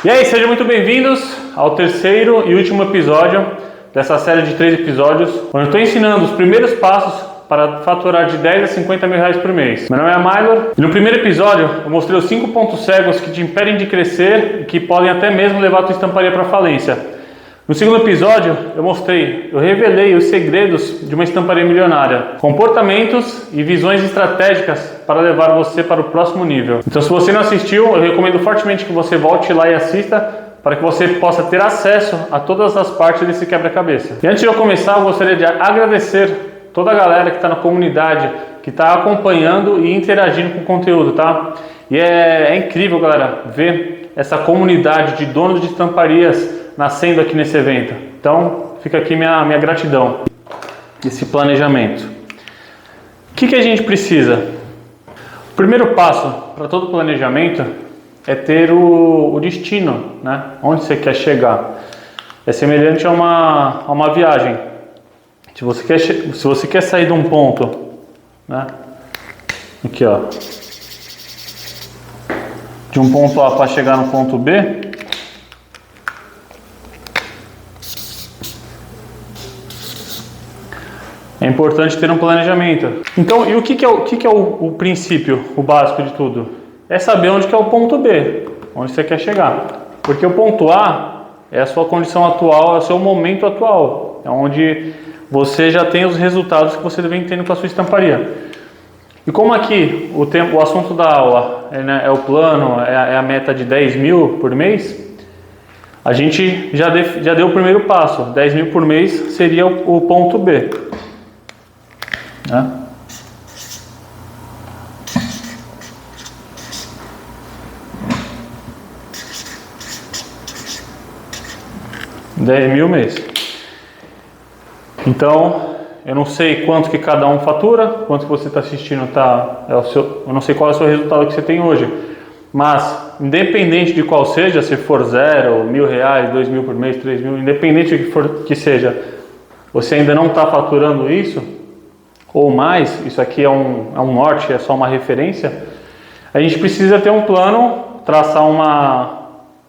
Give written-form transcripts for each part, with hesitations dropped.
E aí, sejam muito bem-vindos ao terceiro e último episódio dessa série de 3 episódios, onde eu estou ensinando os primeiros passos para faturar de 10 a 50 mil reais por mês. Meu nome é Maylor e no primeiro episódio eu mostrei os 5 pontos cegos que te impedem de crescer e que podem até mesmo levar a tua estamparia para falência. No segundo episódio eu revelei os segredos de uma estamparia milionária, comportamentos e visões estratégicas para levar você para o próximo nível. Então, se você não assistiu, eu recomendo fortemente que você volte lá e assista, para que você possa ter acesso a todas as partes desse quebra-cabeça. E antes de eu começar, eu gostaria de agradecer toda a galera que está na comunidade, que está acompanhando e interagindo com o conteúdo, tá? E é incrível, galera, ver essa comunidade de donos de estamparias nascendo aqui nesse evento. Então, fica aqui minha gratidão, esse planejamento. O que a gente precisa? O primeiro passo para todo planejamento é ter o destino, né? Onde você quer chegar. É semelhante a uma viagem. Se você quer sair de um ponto, né? Aqui, ó, de um ponto A para chegar no ponto B, é importante ter um planejamento. Então, e o que é o princípio, o básico de tudo? É saber onde que é o ponto B, onde você quer chegar. Porque o ponto A é a sua condição atual, é o seu momento atual, é onde você já tem os resultados que você vem tendo com a sua estamparia. E como aqui o assunto da aula é o plano, é a meta de 10 mil por mês, a gente já deu o primeiro passo. 10 mil por mês seria o ponto B. Né? R$10 mil mês. Então, eu não sei quanto que cada um fatura, quanto que você está assistindo eu não sei qual é o seu resultado que você tem hoje, mas independente de qual seja, se for 0, R$1.000, 2 mil por mês, 3 mil, independente do que seja, você ainda não está faturando isso, ou mais, isso aqui é um norte, é só uma referência, a gente precisa ter um plano, traçar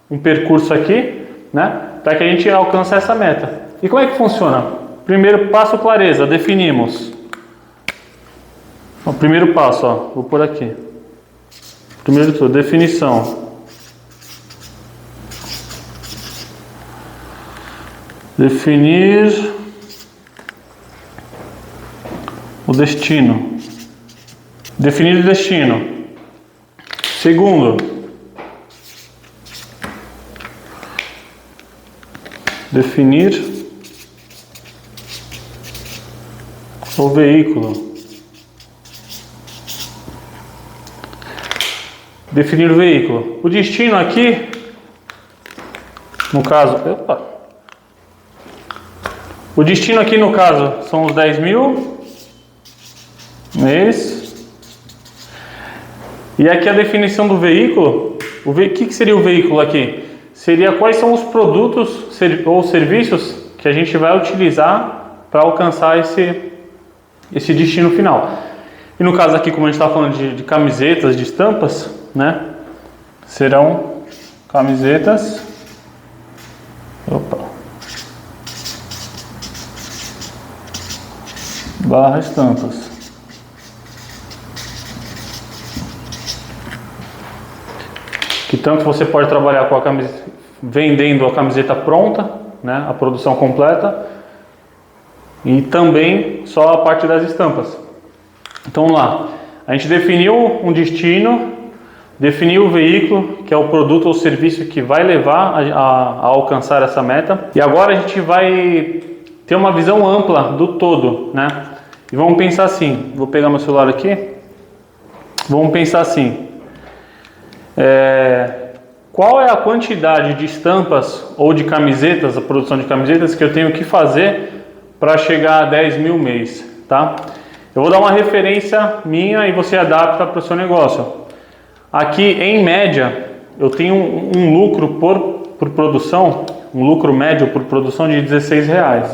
um percurso aqui, né, para que a gente alcance essa meta. E como é que funciona? Primeiro passo, clareza, definimos. O primeiro passo, ó, vou por aqui. Primeiro de tudo, definição. Definir o destino. Definir o destino. Segundo, definir o veículo. Definir o veículo. O destino aqui, no caso, o destino aqui no caso são os 10 mil mês. E aqui a definição do veículo. O que seria o veículo aqui? Seria quais são os produtos ou serviços que a gente vai utilizar para alcançar esse destino final. E no caso aqui, como a gente está falando de camisetas, de estampas, né? Serão camisetas. / estampas. Que tanto você pode trabalhar com a camiseta, vendendo a camiseta pronta, né? A produção completa. E também só a parte das estampas. Então vamos lá. A gente definiu um destino, definiu o veículo, que é o produto ou serviço que vai levar a alcançar essa meta. E agora a gente vai ter uma visão ampla do todo, né? E vamos pensar assim, vou pegar meu celular aqui. Vamos pensar assim. Qual é a quantidade de estampas ou de camisetas, a produção de camisetas que eu tenho que fazer para chegar a 10 mil mês, tá? Eu vou dar uma referência minha e você adapta para o seu negócio. Aqui, em média, eu tenho um lucro por produção, um lucro médio por produção de R$16.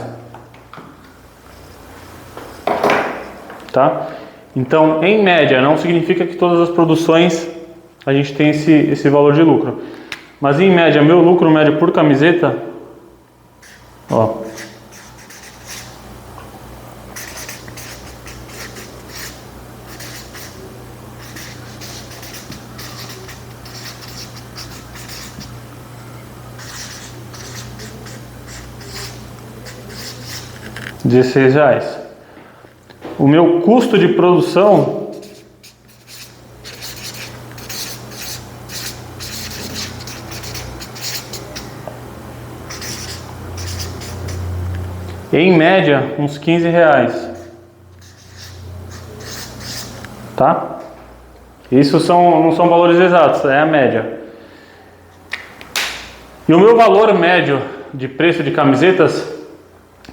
Tá? Então, em média, não significa que todas as produções a gente tem esse valor de lucro. Mas em média, meu lucro médio por camiseta, ó, R$16. O meu custo de produção em média uns R$15, tá? Isso não são valores exatos, é a média. E o meu valor médio de preço de camisetas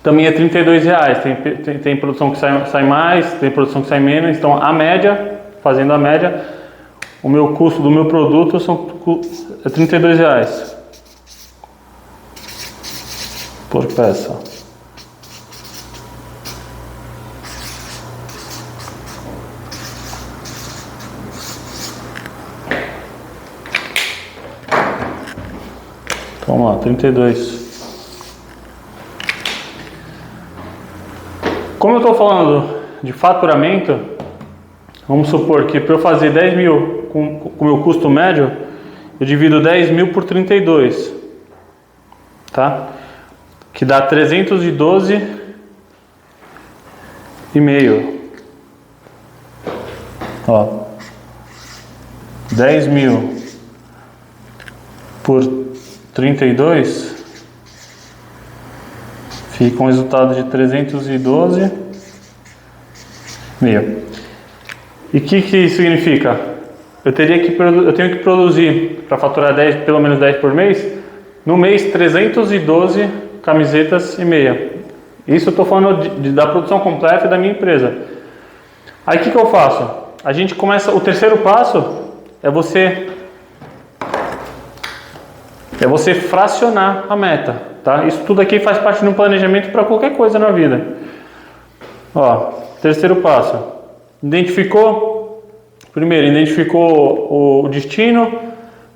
também é R$32. Tem produção que sai mais, tem produção que sai menos. Então a média, fazendo a média, o meu custo do meu produto é R$32 por peça. Vamos lá, 32. Como eu estou falando de faturamento, vamos supor que para eu fazer 10 mil com o meu custo médio, eu divido 10 mil por 32, tá? Que dá 312,5. Ó, 10 mil por 32 fica um resultado de 312,5. E o que isso significa? Eu tenho que produzir, para faturar 10, pelo menos 10 por mês, no mês 312 camisetas e meia. Isso eu estou falando da produção completa da minha empresa. Aí o que eu faço? A gente começa, o terceiro passo é você fracionar a meta, tá? Isso tudo aqui faz parte de um planejamento para qualquer coisa na vida. Ó, terceiro passo. Primeiro, identificou o destino,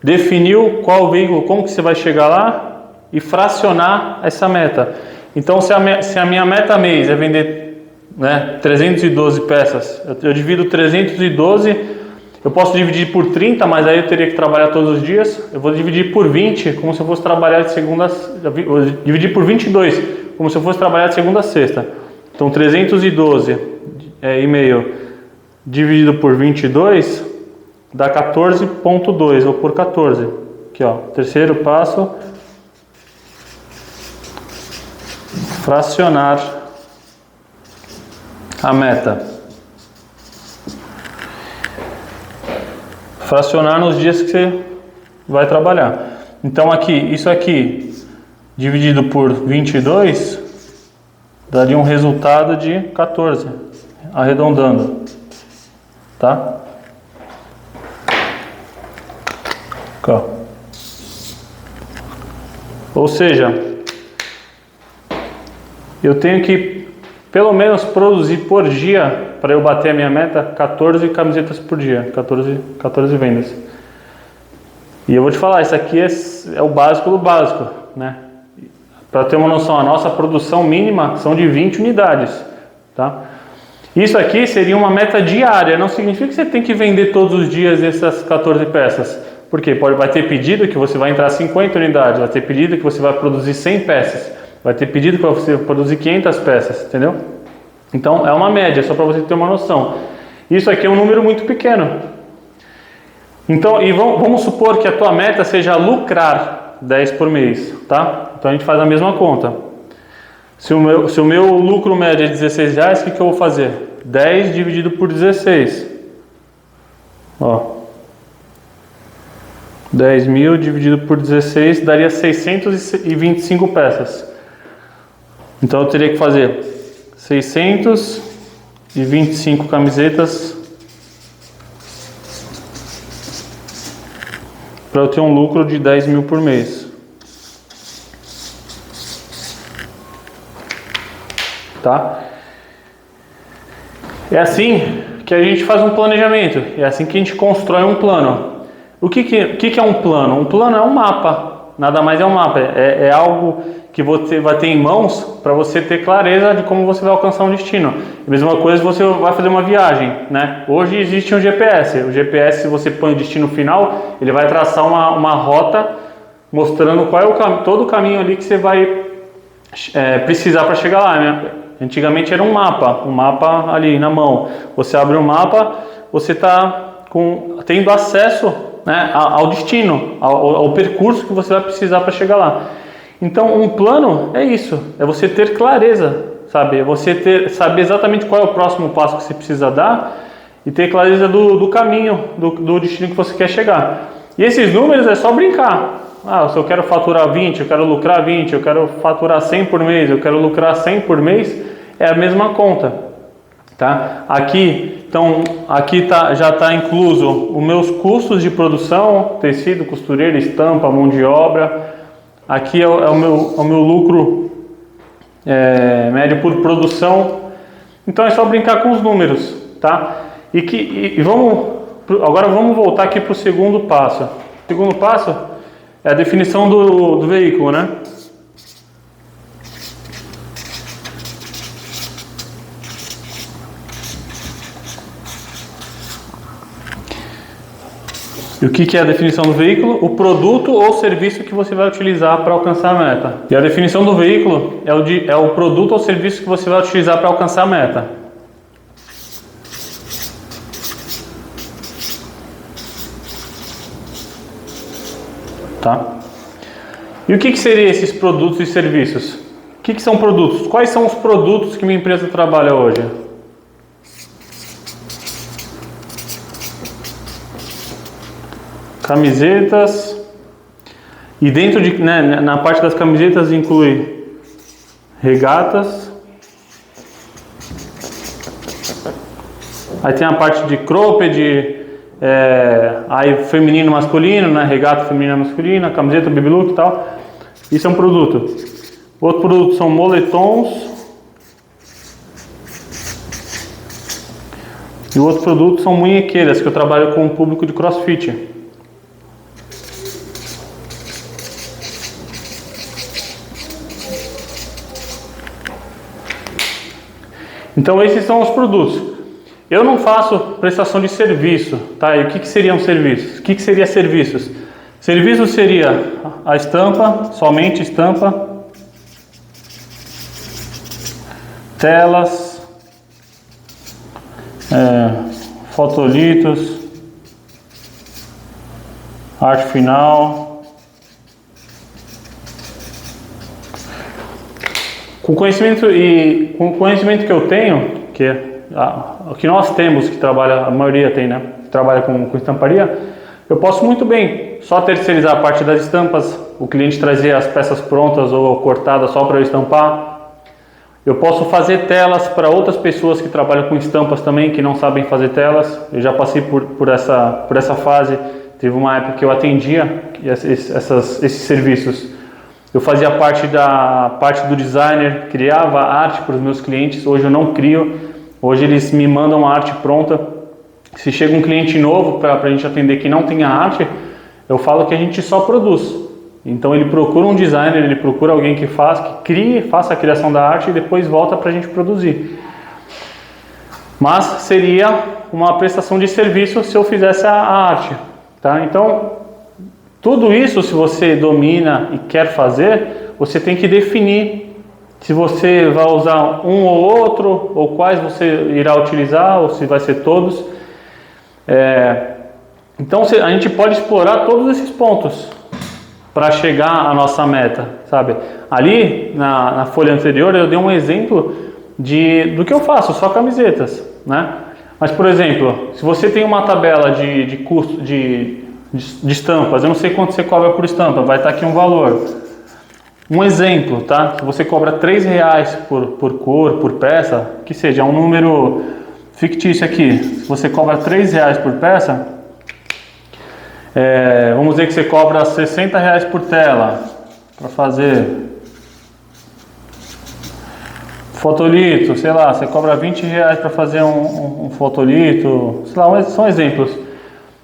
definiu qual veículo, como que você vai chegar lá e fracionar essa meta. Então, se a minha meta mês é vender, né, 312 peças, eu divido 312. Eu posso dividir por 30, mas aí eu teria que trabalhar todos os dias. Eu vou dividir por 20, como se eu fosse trabalhar de segunda... Dividir por 22, como se eu fosse trabalhar de segunda a sexta. Então 312 e meio dividido por 22 dá 14,2, ou por 14. Aqui, ó, terceiro passo. Fracionar a meta. Fracionar nos dias que você vai trabalhar. Então isso aqui dividido por 22 daria um resultado de 14, arredondando, tá? Aqui, ó. Ou seja, eu tenho que pelo menos produzir por dia, para eu bater a minha meta, 14 camisetas por dia, 14 vendas. E eu vou te falar, isso aqui é o básico do básico, né? Para ter uma noção, a nossa produção mínima são de 20 unidades, tá? Isso aqui seria uma meta diária, não significa que você tem que vender todos os dias essas 14 peças. Por quê? Vai ter pedido que você vai entrar 50 unidades, vai ter pedido que você vai produzir 100 peças, vai ter pedido que você vai produzir 500 peças, entendeu? Então é uma média, só para você ter uma noção. Isso aqui é um número muito pequeno. Então, vamos supor que a tua meta seja lucrar 10 por mês, tá? Então a gente faz a mesma conta. Se o meu lucro médio é R$16, o que eu vou fazer? 10 dividido por 16. Ó. 10 mil dividido por 16 daria 625 peças. Então eu teria que fazer 625 camisetas para eu ter um lucro de 10 mil por mês. Tá? É assim que a gente faz um planejamento, é assim que a gente constrói um plano. que é um plano? Um plano é um mapa, nada mais é um mapa, é algo que você vai ter em mãos para você ter clareza de como você vai alcançar um destino. A mesma coisa você vai fazer uma viagem, né? Hoje existe um GPS. O GPS, se você põe o destino final, ele vai traçar uma rota mostrando qual é todo o caminho ali que você vai precisar para chegar lá, né? Antigamente era um mapa ali na mão. Você abre o mapa, você está tendo acesso, né, ao destino, ao percurso que você vai precisar para chegar lá. Então, um plano é isso, é você ter clareza, sabe? É você saber exatamente qual é o próximo passo que você precisa dar e ter clareza do caminho, do destino que você quer chegar. E esses números é só brincar. Se eu quero faturar 20, eu quero lucrar 20, eu quero faturar 100 por mês, eu quero lucrar 100 por mês, é a mesma conta, tá? Aqui já está incluso os meus custos de produção, tecido, costureira, estampa, mão de obra. Aqui é o meu lucro médio por produção. Então é só brincar com os números, tá? Agora vamos voltar aqui para o segundo passo. O segundo passo é a definição do veículo, né? E o que é a definição do veículo? O produto ou serviço que você vai utilizar para alcançar a meta. E a definição do veículo é o produto ou serviço que você vai utilizar para alcançar a meta. Tá? E o que seriam esses produtos e serviços? O que são produtos? Quais são os produtos que minha empresa trabalha hoje? Camisetas, e dentro na parte das camisetas inclui regatas, aí tem a parte de cropped, aí feminino, masculino, né? Regata feminina, masculina, camiseta, baby look e tal. Isso é um produto. Outro produto são moletons. E o outro produto são munhequeiras, que eu trabalho com o público de CrossFit. Então esses são os produtos. Eu não faço prestação de serviço, tá? E o que seriam serviços? O que seria serviços? Serviço seria a estampa, somente estampa, telas, fotolitos, arte final. Com o conhecimento que eu tenho, que nós temos, que trabalha, a maioria tem, né? Que trabalha com estamparia, eu posso muito bem só terceirizar a parte das estampas, o cliente trazer as peças prontas ou cortadas só para eu estampar. Eu posso fazer telas para outras pessoas que trabalham com estampas também, que não sabem fazer telas. Eu já passei por essa fase. Teve uma época que eu atendia esses serviços. Eu fazia parte do designer, criava arte para os meus clientes. Hoje eu não crio, hoje eles me mandam a arte pronta. Se chega um cliente novo para a gente atender que não tem a arte, eu falo que a gente só produz. Então ele procura um designer, ele procura alguém que faça a criação da arte e depois volta para a gente produzir. Mas seria uma prestação de serviço se eu fizesse a arte, tá? Então tudo isso, se você domina e quer fazer, você tem que definir se você vai usar um ou outro, ou quais você irá utilizar, ou se vai ser todos. Então a gente pode explorar todos esses pontos para chegar à nossa meta, sabe? Ali na folha anterior eu dei um exemplo do que eu faço, só camisetas, né? Mas, por exemplo, se você tem uma tabela de custo de estampas, eu não sei quanto você cobra por estampa, vai estar aqui um valor. Um exemplo, tá? Se você cobra R$3 por cor, por peça, que seja um número fictício aqui. Se você cobra R$3 por peça, vamos dizer que você cobra R$60 por tela para fazer fotolito, sei lá, você cobra R$20 para fazer um fotolito, sei lá, são exemplos.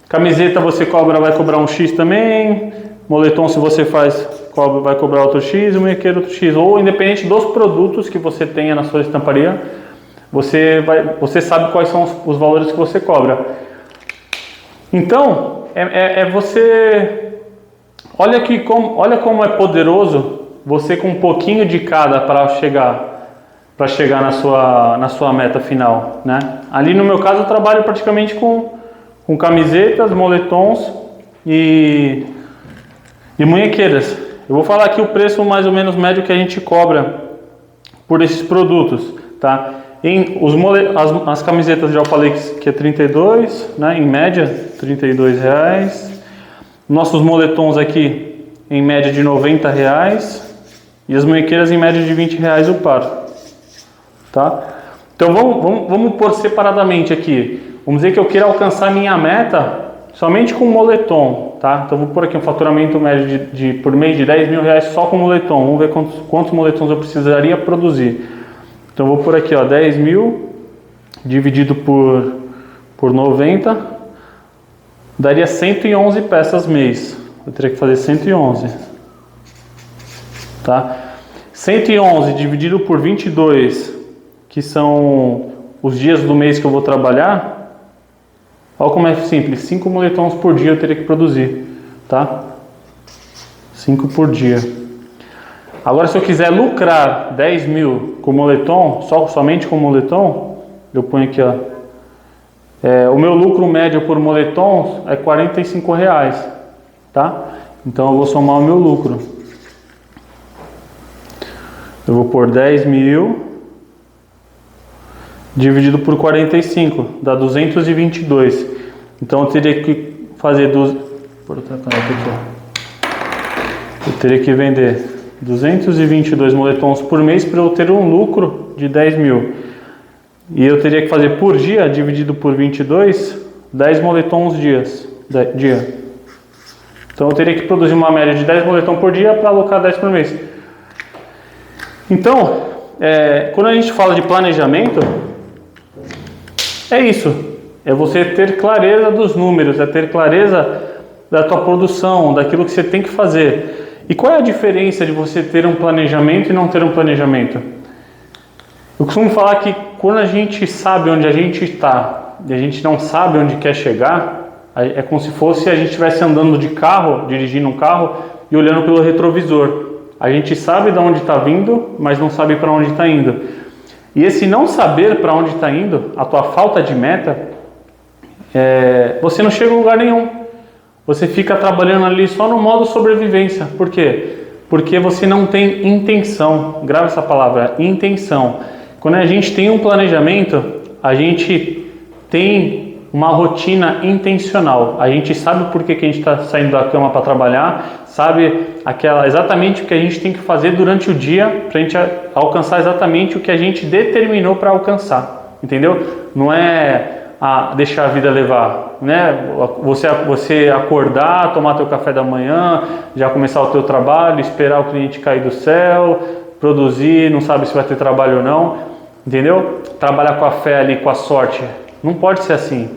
Camiseta você vai cobrar um X também. Moletom, se você vai cobrar outro X, o munhequeiro outro X. Ou independente dos produtos que você tenha na sua estamparia, você sabe quais são os valores que você cobra. Então, você... Olha como é poderoso você com um pouquinho de cada para chegar na sua meta final, né? Ali no meu caso eu trabalho praticamente com camisetas, moletons e munhequeiras. Eu vou falar aqui o preço mais ou menos médio que a gente cobra por esses produtos, tá? As camisetas já falei que é 32, né? Em média R$32. Nossos moletons aqui em média de R$90 e as munhequeiras em média de R$20 o par, tá? Então vamos pôr separadamente aqui. Vamos dizer que eu queira alcançar minha meta somente com moletom, tá? Então vou pôr aqui um faturamento médio por mês de R$10.000 só com moletom. Vamos ver quantos moletons eu precisaria produzir. Então vou pôr aqui, ó, 10.000 dividido por 90 daria 111 peças mês. Eu teria que fazer 111, tá? 111 dividido por 22, que são os dias do mês que eu vou trabalhar. Olha como é simples, 5 moletons por dia eu teria que produzir, tá? 5 por dia. Agora, se eu quiser lucrar 10.000 com moletom, somente com moletom, eu ponho aqui, ó. O meu lucro médio por moletom é R$45, tá? Então eu vou somar o meu lucro. Eu vou pôr 10.000 dividido por 45, dá 222. Então eu teria que fazer eu teria que vender 222 moletons por mês para eu ter um lucro de 10.000. E eu teria que fazer por dia, dividido por 22, 10 moletons dia. Então eu teria que produzir uma média de 10 moletons por dia para alocar 10 por mês. Então, quando a gente fala de planejamento, é isso. É você ter clareza dos números, é ter clareza da tua produção, daquilo que você tem que fazer. E qual é a diferença de você ter um planejamento e não ter um planejamento? Eu costumo falar que quando a gente sabe onde a gente está e a gente não sabe onde quer chegar, é como se fosse a gente estivesse andando de carro, dirigindo um carro e olhando pelo retrovisor. A gente sabe de onde está vindo, mas não sabe para onde está indo. E esse não saber para onde está indo, a tua falta de meta, você não chega a lugar nenhum. Você fica trabalhando ali só no modo sobrevivência. Por quê? Porque você não tem intenção. Grava essa palavra, intenção. Quando a gente tem um planejamento, a gente tem uma rotina intencional. A gente sabe por que a gente está saindo da cama para trabalhar, sabe exatamente o que a gente tem que fazer durante o dia para a gente alcançar exatamente o que a gente determinou para alcançar. Entendeu? Não é deixar a vida levar, né? Você acordar, tomar teu café da manhã, já começar o teu trabalho, esperar o cliente cair do céu, produzir, não sabe se vai ter trabalho ou não, entendeu? Trabalhar com a fé ali, com a sorte, não pode ser assim.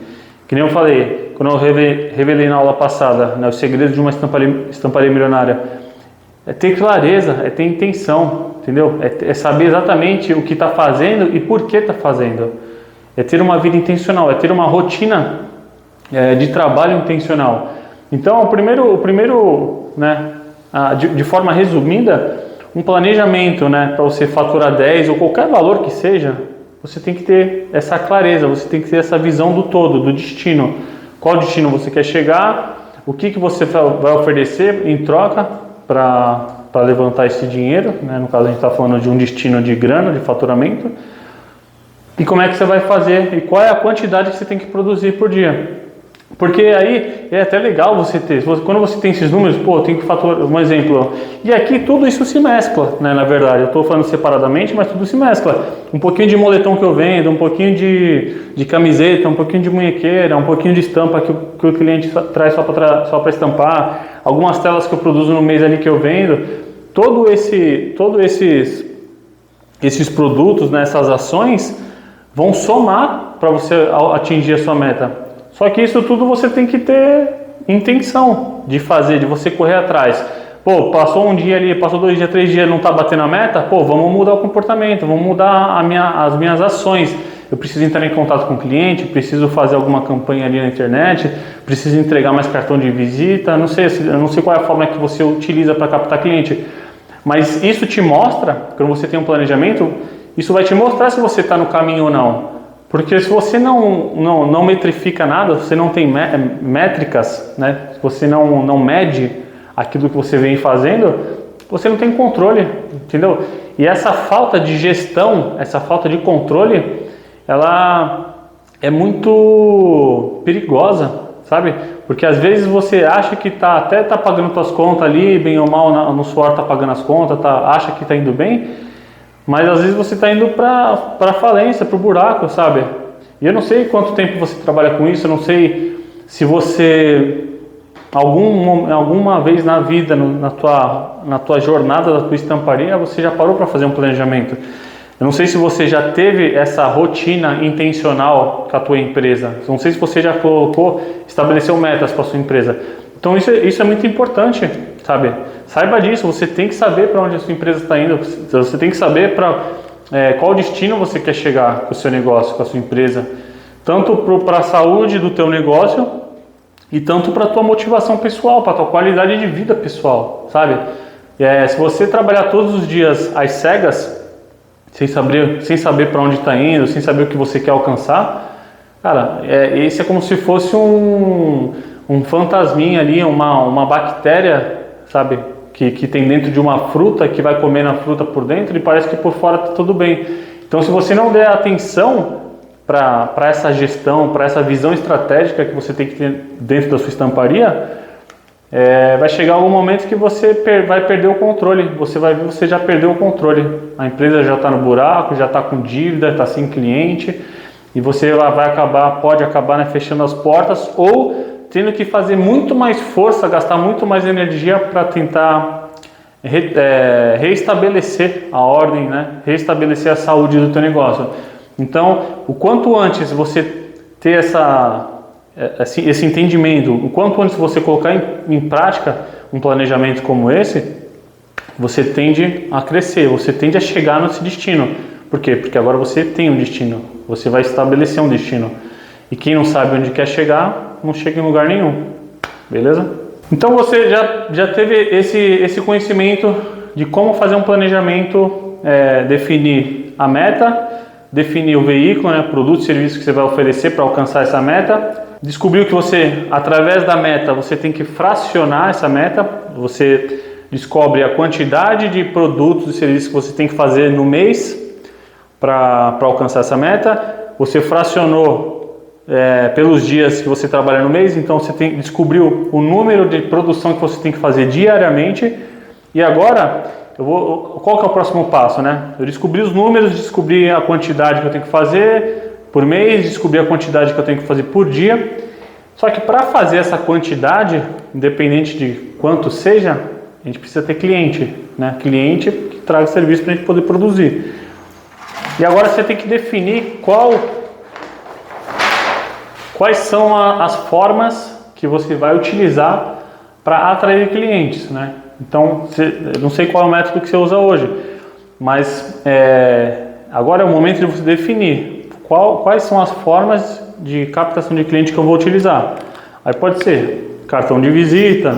Que nem eu falei, quando eu revelei na aula passada, né, o segredo de uma estamparia milionária, é ter clareza, é ter intenção, entendeu? É saber exatamente o que está fazendo e por que está fazendo. É ter uma vida intencional, é ter uma rotina de trabalho intencional. Então, o primeiro, né, de forma resumida, um planejamento, né, para você faturar 10 ou qualquer valor que seja, você tem que ter essa clareza, você tem que ter essa visão do todo, do destino. Qual destino você quer chegar, o que você vai oferecer em troca para levantar esse dinheiro, né? No caso a gente está falando de um destino de grana, de faturamento. E como é que você vai fazer e qual é a quantidade que você tem que produzir por dia. Porque aí é até legal você ter, quando você tem esses números, pô, eu tenho que faturar, um exemplo, ó, e aqui tudo isso se mescla, né, na verdade, eu estou falando separadamente, mas tudo se mescla. Um pouquinho de moletom que eu vendo, um pouquinho de camiseta, um pouquinho de munhequeira, um pouquinho de estampa que o cliente traz só para estampar, algumas telas que eu produzo no mês ali que eu vendo, todos esses produtos, né, essas ações, vão somar para você atingir a sua meta. Só que isso tudo você tem que ter intenção de fazer, de você correr atrás. Pô, passou um dia ali, passou 2 dias, 3 dias, não está batendo a meta, pô, vamos mudar o comportamento, vamos mudar as minhas ações. Eu preciso entrar em contato com o cliente, preciso fazer alguma campanha ali na internet, preciso entregar mais cartão de visita, eu não sei qual é a forma que você utiliza para captar cliente. Mas isso te mostra, quando você tem um planejamento, isso vai te mostrar se você está no caminho ou não. Porque se você não metrifica nada, você não tem métricas, né? Se você não mede aquilo que você vem fazendo, você não tem controle, entendeu? E essa falta de gestão, essa falta de controle, ela é muito perigosa, sabe? Porque às vezes você acha que até tá pagando suas contas ali, bem ou mal no suor tá pagando as contas, acha que tá indo bem, mas às vezes você está indo para falência, para o buraco, sabe? E eu não sei quanto tempo você trabalha com isso, eu não sei se você alguma vez na vida, na tua jornada da tua estamparia, você já parou para fazer um planejamento. Eu não sei se você já teve essa rotina intencional com a tua empresa. Eu não sei se você já estabeleceu metas para a sua empresa. Então isso é muito importante, sabe? Saiba disso, você tem que saber para onde a sua empresa está indo, você tem que saber qual destino você quer chegar com o seu negócio, com a sua empresa. Tanto para a saúde do teu negócio e tanto para a tua motivação pessoal, para a tua qualidade de vida pessoal, sabe? Se você trabalhar todos os dias às cegas, sem saber para onde está indo, sem saber o que você quer alcançar, cara, esse é como se fosse um fantasminha ali, uma bactéria, sabe, que tem dentro de uma fruta, que vai comer na fruta por dentro e parece que por fora está tudo bem. Então, se você não der atenção para essa gestão, para essa visão estratégica que você tem que ter dentro da sua estamparia, vai chegar algum momento que você vai perder o controle. Você vai ver, você já perdeu o controle. A empresa já está no buraco, já está com dívida, está sem cliente, e você pode acabar, né, fechando as portas ou tendo que fazer muito mais força, gastar muito mais energia para tentar reestabelecer a ordem, né? Reestabelecer a saúde do teu negócio. Então, o quanto antes você ter esse entendimento, o quanto antes você colocar em prática um planejamento como esse, você tende a crescer, você tende a chegar nesse destino. Por quê? Porque agora você tem um destino, você vai estabelecer um destino. E quem não sabe onde quer chegar, não chega em lugar nenhum, beleza? Então você já teve esse conhecimento de como fazer um planejamento, definir a meta, definir o veículo, né, produto e serviço que você vai oferecer para alcançar essa meta. Descobriu que você, através da meta, você tem que fracionar essa meta, você descobre a quantidade de produtos e serviços que você tem que fazer no mês para alcançar essa meta. Você fracionou pelos dias que você trabalha no mês, então você descobriu o número de produção que você tem que fazer diariamente. E agora, qual que é o próximo passo, né? Eu descobri os números, descobri a quantidade que eu tenho que fazer por mês, descobri a quantidade que eu tenho que fazer por dia. Só que para fazer essa quantidade, independente de quanto seja, a gente precisa ter cliente, né? Cliente que traga serviço para a gente poder produzir. E agora você tem que definir quais são as formas que você vai utilizar para atrair clientes, né? Então, eu não sei qual é o método que você usa hoje, mas agora é o momento de você definir quais são as formas de captação de cliente que eu vou utilizar. Aí pode ser cartão de visita,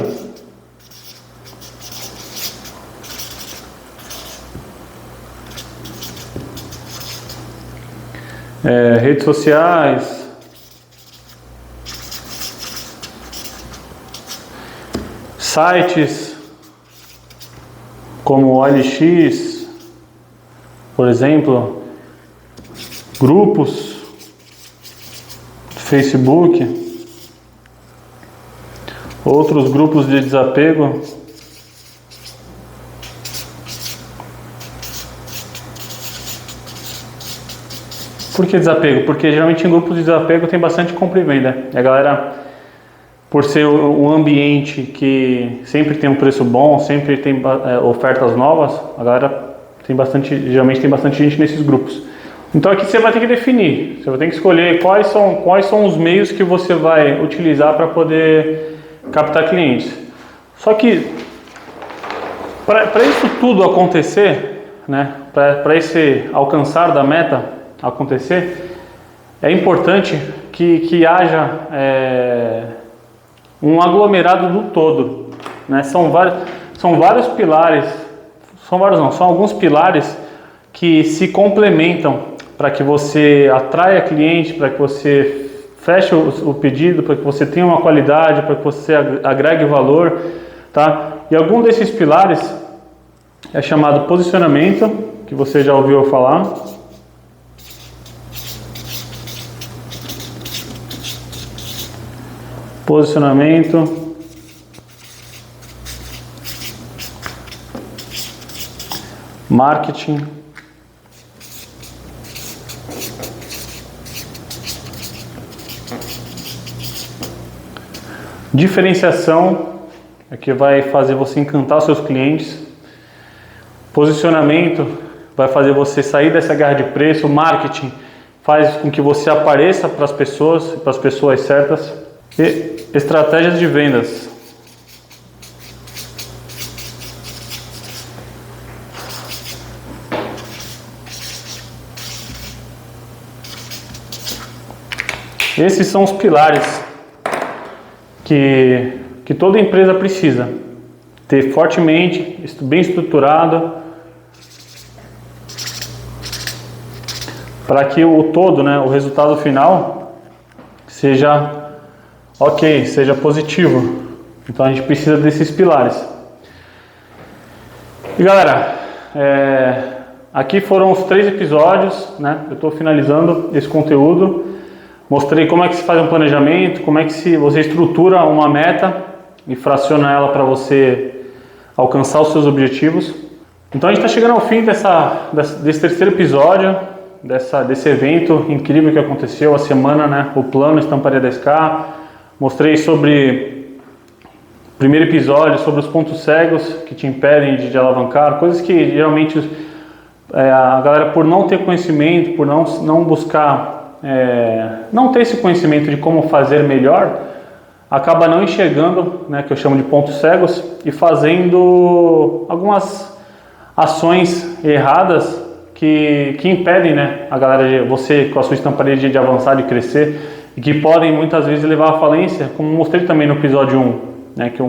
redes sociais, sites como o OLX, por exemplo, grupos, Facebook, outros grupos de desapego. Por que desapego? Porque geralmente em grupos de desapego tem bastante compra e venda. E a galera, por ser um ambiente que sempre tem um preço bom, sempre tem ofertas novas, a galera geralmente tem bastante gente nesses grupos. Então aqui você vai ter que definir, você vai ter que escolher quais são os meios que você vai utilizar para poder captar clientes. Só que para isso tudo acontecer, né, para esse alcançar da meta acontecer, é importante que haja um aglomerado do todo, né? São vários pilares, são alguns pilares que se complementam para que você atraia cliente, para que você feche o pedido, para que você tenha uma qualidade, para que você agregue valor, tá? E algum desses pilares é chamado posicionamento, que você já ouviu falar. Posicionamento. Marketing. Diferenciação, é que vai fazer você encantar os seus clientes. Posicionamento vai fazer você sair dessa guerra de preço. Marketing faz com que você apareça para as pessoas certas. E estratégias de vendas. Esses são os pilares que toda empresa precisa ter fortemente, bem estruturado, para que o todo, né, o resultado final seja ok, seja positivo. Então a gente precisa desses pilares. E galera, aqui foram os 3 episódios, né? Eu estou finalizando esse conteúdo. Mostrei como é que se faz um planejamento, como é que você estrutura uma meta e fraciona ela para você alcançar os seus objetivos. Então a gente está chegando ao fim desse 3º episódio, desse evento incrível que aconteceu a semana, né? O plano Estamparia 10K. Mostrei sobre o primeiro episódio, sobre os pontos cegos que te impedem de alavancar, coisas que geralmente a galera, por não ter conhecimento, por não buscar, não ter esse conhecimento de como fazer melhor, acaba não enxergando, né, que eu chamo de pontos cegos, e fazendo algumas ações erradas que impedem, né, a galera, você com a sua estamparia de avançar, de crescer, e que podem muitas vezes levar à falência, como mostrei também no episódio 1, né, que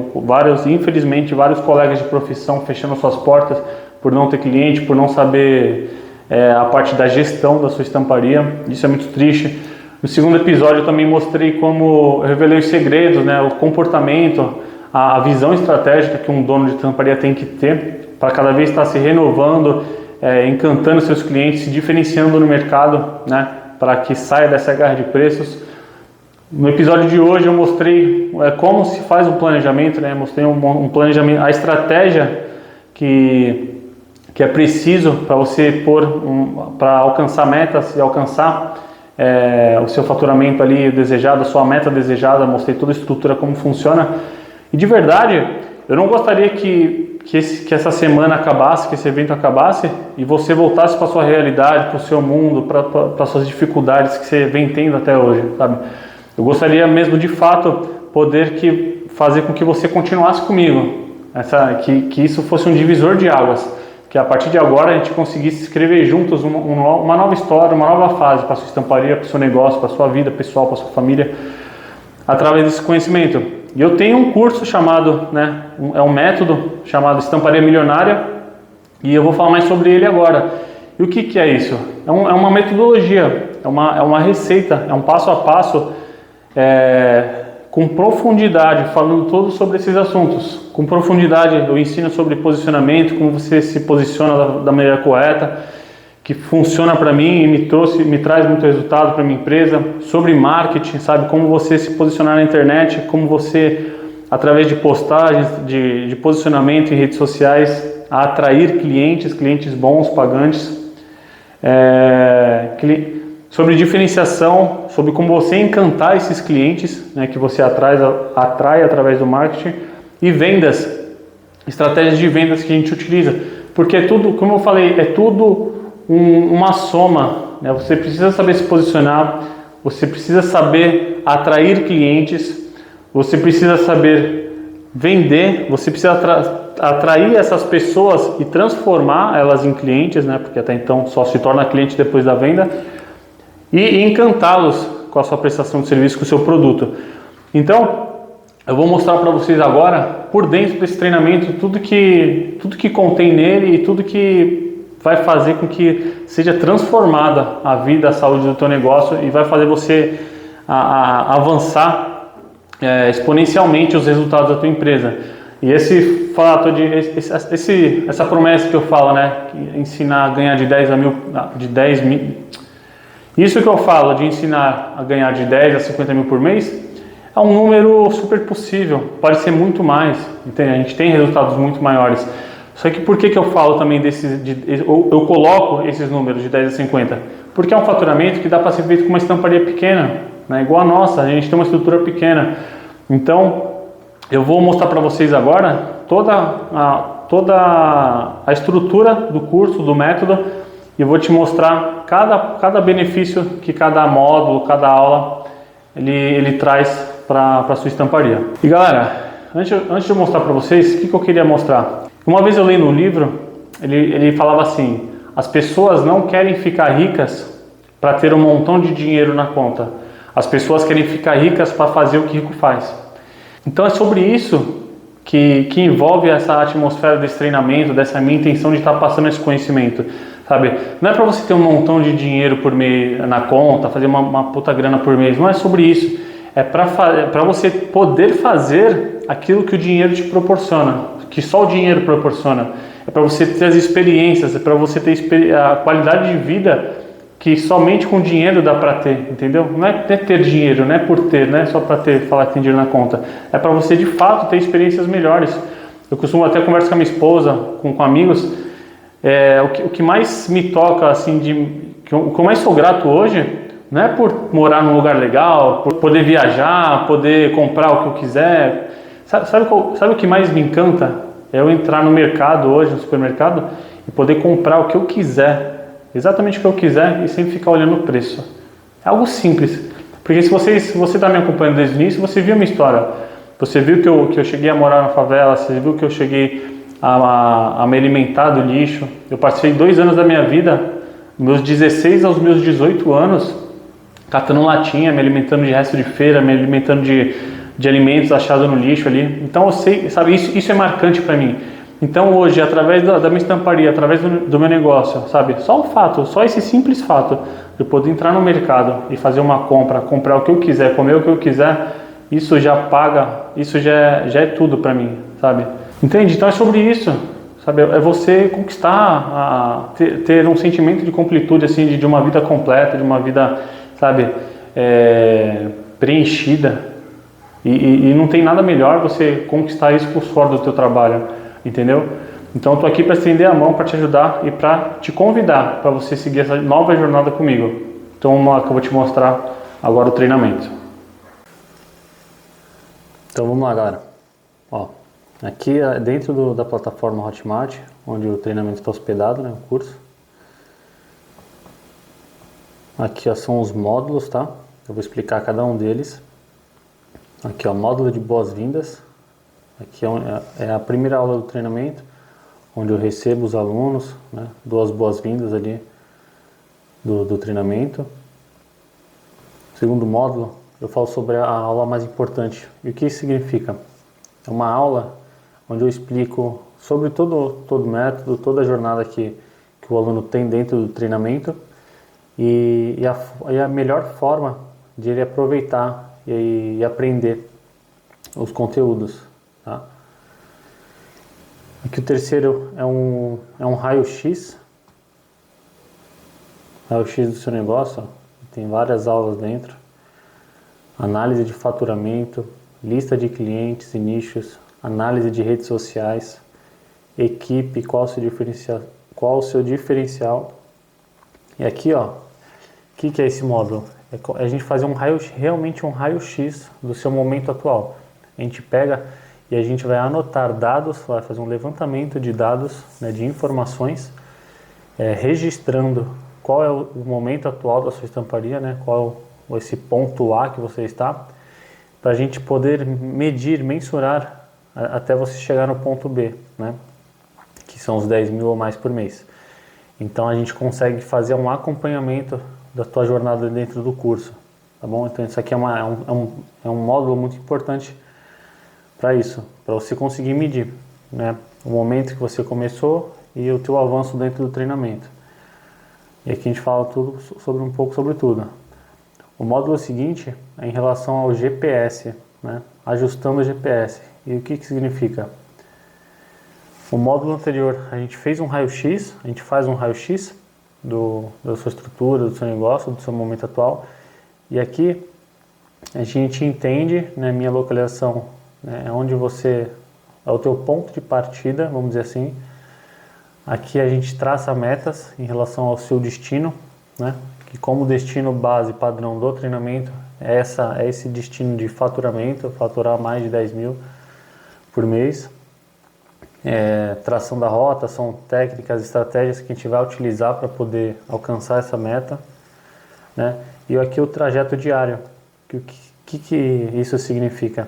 infelizmente vários colegas de profissão fechando suas portas por não ter cliente, por não saber a parte da gestão da sua estamparia. Isso é muito triste. No 2º episódio eu também mostrei como eu revelei os segredos, né, o comportamento, a visão estratégica que um dono de estamparia tem que ter para cada vez estar se renovando, encantando seus clientes, se diferenciando no mercado, né, para que saia dessa guerra de preços. No episódio de hoje eu mostrei como se faz um planejamento, né, mostrei um planejamento, a estratégia que é preciso para você para alcançar metas e alcançar o seu faturamento ali desejado, a sua meta desejada. Mostrei toda a estrutura, como funciona. E de verdade, eu não gostaria que essa semana acabasse, que esse evento acabasse e você voltasse para a sua realidade, para o seu mundo, para as suas dificuldades que você vem tendo até hoje, sabe? Eu gostaria mesmo, de fato, poder fazer com que você continuasse comigo, que isso fosse um divisor de águas, que a partir de agora a gente conseguisse escrever juntos uma nova história, uma nova fase para a sua estamparia, para o seu negócio, para a sua vida pessoal, para a sua família, através desse conhecimento. E eu tenho um curso chamado, né, um método chamado Estamparia Milionária, e eu vou falar mais sobre ele agora. E o que é isso? É uma metodologia, é uma receita, é um passo a passo, com profundidade, falando todo sobre esses assuntos. Com profundidade eu ensino sobre posicionamento, como você se posiciona da maneira correta, que funciona para mim e me traz muito resultado para minha empresa. Sobre marketing, sabe, como você se posicionar na internet, como você, através de postagens, de posicionamento em redes sociais, atrair clientes bons, pagantes. Sobre diferenciação, sobre como você encantar esses clientes, né, que você atrai através do marketing, e vendas, estratégias de vendas que a gente utiliza, porque é tudo, como eu falei, é tudo uma soma né? Você precisa saber se posicionar, você precisa saber atrair clientes, você precisa saber vender, você precisa atrair essas pessoas e transformar elas em clientes, né? Porque até então só se torna cliente depois da venda, e encantá-los com a sua prestação de serviço, com o seu produto. Então, eu vou mostrar para vocês agora, por dentro desse treinamento, tudo que contém nele e tudo que vai fazer com que seja transformada a vida, a saúde do teu negócio e vai fazer você avançar exponencialmente os resultados da tua empresa. E esse fato essa promessa que eu falo, né, que ensinar a ganhar de 10 mil, isso que eu falo de ensinar a ganhar de 10 a 50 mil por mês, é um número super possível, pode ser muito mais, entende? A gente tem resultados muito maiores. Só que por que eu falo também eu coloco esses números de 10 a 50? Porque é um faturamento que dá para ser feito com uma estamparia pequena, né? Igual a nossa, a gente tem uma estrutura pequena. Então, eu vou mostrar para vocês agora toda a estrutura do curso, do método, e eu vou te mostrar cada benefício que cada módulo, cada aula ele traz para a sua estamparia. E galera, antes de eu mostrar para vocês, o que eu queria mostrar? Uma vez eu li no livro, ele falava assim: as pessoas não querem ficar ricas para ter um montão de dinheiro na conta. As pessoas querem ficar ricas para fazer o que rico faz. Então é sobre isso que envolve essa atmosfera desse treinamento, dessa minha intenção de estar passando esse conhecimento, sabe? Não é para você ter um montão de dinheiro por mês na conta, fazer uma puta grana por mês, não é sobre isso. É para você poder fazer aquilo que o dinheiro te proporciona, que só o dinheiro proporciona. É para você ter as experiências, é para você ter a qualidade de vida que somente com dinheiro dá para ter, entendeu? Não é ter dinheiro, não é por ter, não é só para falar que tem dinheiro na conta. É para você de fato ter experiências melhores. Eu costumo até conversar com a minha esposa, com amigos, o que mais me toca, assim, o que eu mais sou grato hoje, não é por morar num lugar legal, por poder viajar, poder comprar o que eu quiser. Sabe o que mais me encanta? É eu entrar no mercado hoje, no supermercado, e poder comprar o que eu quiser. Exatamente o que eu quiser e sem ficar olhando o preço. É algo simples. Porque se você está me acompanhando desde o início, você viu a minha história. Você viu que eu cheguei a morar na favela, você viu que eu cheguei a me alimentar do lixo. Eu passei 2 anos da minha vida, meus 16 aos meus 18 anos, catando latinha, me alimentando de resto de feira, me alimentando de alimentos achados no lixo ali. Então eu sei, sabe, isso é marcante para mim. Então hoje, através da minha estamparia, através do meu negócio, sabe, só esse simples fato de poder entrar no mercado e fazer uma comprar o que eu quiser, comer o que eu quiser, isso já paga, isso já é tudo para mim, sabe? Entende? Então é sobre isso, sabe? É você conquistar, ter um sentimento de completude, assim, de uma vida completa, de uma vida, sabe, preenchida. E não tem nada melhor você conquistar isso com o suor do teu trabalho, entendeu? Então eu tô aqui para estender a mão, para te ajudar e para te convidar para você seguir essa nova jornada comigo. Então vamos lá que eu vou te mostrar agora o treinamento. Então vamos lá, galera. Ó, aqui é dentro da plataforma Hotmart, onde o treinamento está hospedado, né, o curso. Aqui, ó, são os módulos, tá? Eu vou explicar cada um deles. Aqui, ó, módulo de boas-vindas. Aqui é a primeira aula do treinamento, onde eu recebo os alunos, né, dou as boas-vindas ali do treinamento. Segundo módulo, eu falo sobre a aula mais importante. E o que isso significa? É uma aula onde eu explico sobre todo o método, toda a jornada que o aluno tem dentro do treinamento e a melhor forma de ele aproveitar e aprender os conteúdos. Tá? Aqui o terceiro é um raio-x do seu negócio, ó. Tem várias aulas dentro, análise de faturamento, lista de clientes e nichos, análise de redes sociais, equipe, qual o seu diferencial. E aqui, ó, o que é esse módulo? É a gente fazer realmente um raio-x do seu momento atual. A gente pega e a gente vai anotar dados, vai fazer um levantamento de dados, né, de informações, registrando qual é o momento atual da sua estamparia, né? Qual é esse ponto A que você está, para a gente poder medir, mensurar até você chegar no ponto B, né? Que são os 10 mil ou mais por mês. Então a gente consegue fazer um acompanhamento da tua jornada dentro do curso, tá bom? Então isso aqui é um módulo muito importante para isso, para você conseguir medir, né? O momento que você começou e o teu avanço dentro do treinamento. E aqui a gente fala tudo um pouco sobre tudo. O módulo seguinte é em relação ao GPS, né? Ajustando o GPS. E o que significa? O módulo anterior a gente fez um raio-x, a gente faz um raio-x da sua estrutura, do seu negócio, do seu momento atual. E aqui a gente entende, né, minha localização, né, onde você é o teu ponto de partida, vamos dizer assim. Aqui a gente traça metas em relação ao seu destino, né? Que como destino base padrão do treinamento é esse destino de faturamento, faturar mais de 10 mil por mês. Tração da rota, são técnicas, estratégias que a gente vai utilizar para poder alcançar essa meta, né? E aqui o trajeto diário. O que isso significa?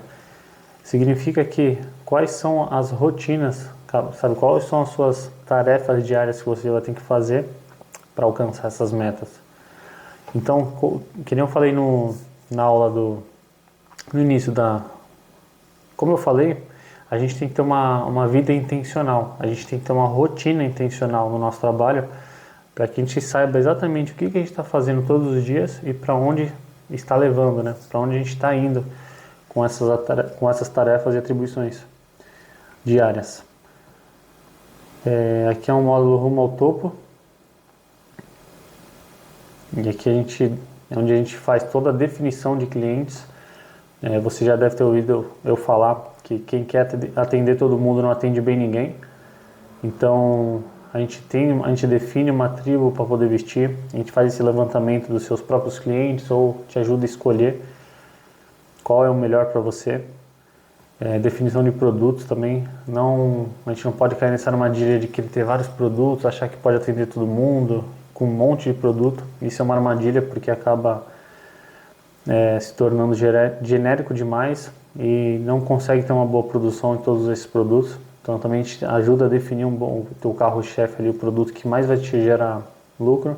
Significa que quais são as rotinas, sabe, quais são as suas tarefas diárias que você vai ter que fazer para alcançar essas metas. Então, que nem eu falei na aula no início como eu falei, a gente tem que ter uma vida intencional, a gente tem que ter uma rotina intencional no nosso trabalho para que a gente saiba exatamente o que a gente está fazendo todos os dias e para onde está levando, né? Para onde a gente está indo com essas tarefas e atribuições diárias. Aqui é um módulo rumo ao topo. E aqui é onde a gente faz toda a definição de clientes. Você já deve ter ouvido eu falar que quem quer atender todo mundo não atende bem ninguém. Então a gente define uma tribo para poder vestir, a gente faz esse levantamento dos seus próprios clientes ou te ajuda a escolher qual é o melhor para você. Definição de produtos também, a gente não pode cair nessa armadilha de querer ter vários produtos, achar que pode atender todo mundo com um monte de produto. Isso é uma armadilha porque acaba se tornando genérico demais e não consegue ter uma boa produção em todos esses produtos. Então também a gente ajuda a definir o teu carro-chefe ali, o produto que mais vai te gerar lucro.